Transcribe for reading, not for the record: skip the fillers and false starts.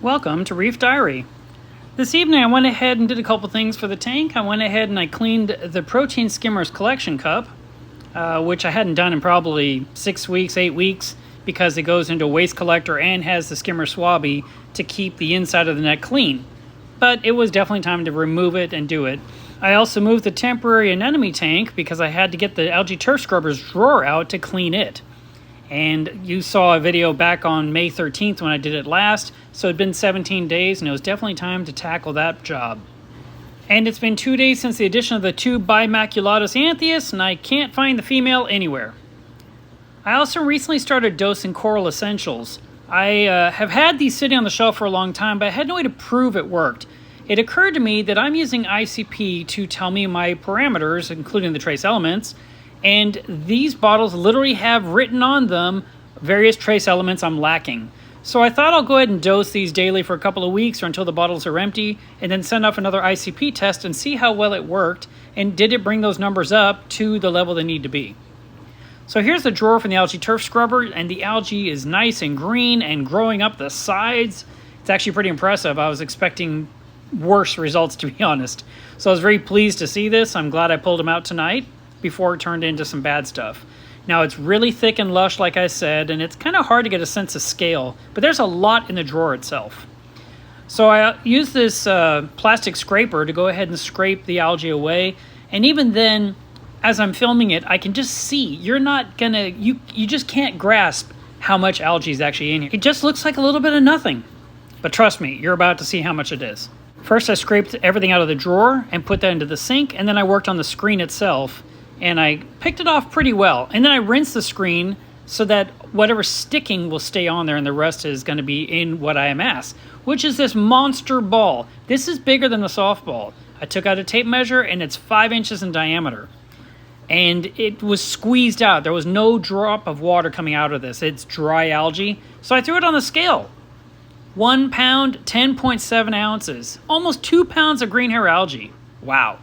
Welcome to Reef Diary. This evening I went ahead and did a couple things for the tank. I went ahead and I cleaned the protein skimmers collection cup, which I hadn't done in probably 6 weeks, 8 weeks, because it goes into a waste collector and has the skimmer swabby to keep the inside of the net clean. But it was definitely time to remove it and do it. I also moved the temporary anemone tank because I had to get the algae turf scrubbers drawer out to clean it. And you saw a video back on May 13th when I did it last, so it'd been 17 days and it was definitely time to tackle that job. And it's been 2 days since the addition of the 2 bimaculatus anthias, and I can't find the female anywhere. I also recently started dosing Coral Essentials. I have had these sitting on the shelf for a long time, but I had no way to prove it worked. It occurred to me that I'm using ICP to tell me my parameters, including the trace elements, and these bottles literally have written on them various trace elements I'm lacking. So I thought I'll go ahead and dose these daily for a couple of weeks or until the bottles are empty, and then send off another ICP test and see how well it worked, and did it bring those numbers up to the level they need to be. So here's the drawer from the algae turf scrubber, and the algae is nice and green and growing up the sides. It's actually pretty impressive. I was expecting worse results, to be honest. So I was very pleased to see this. I'm glad I pulled them out tonight before it turned into some bad stuff. Now it's really thick and lush, like I said, and it's kind of hard to get a sense of scale, but there's a lot in the drawer itself. So I used this plastic scraper to go ahead and scrape the algae away, and even then, as I'm filming it, I can just see, you just can't grasp how much algae is actually in here. It just looks like a little bit of nothing. But trust me, you're about to see how much it is. First I scraped everything out of the drawer and put that into the sink, and then I worked on the screen itself, and I picked it off pretty well. And then I rinsed the screen so that whatever's sticking will stay on there and the rest is going to be in what I am asked, which is this monster ball. This is bigger than a softball. I took out a tape measure and it's 5 inches in diameter. And it was squeezed out. There was no drop of water coming out of this. It's dry algae. So I threw it on the scale. 1 pound, 10.7 ounces. Almost 2 pounds of green hair algae. Wow.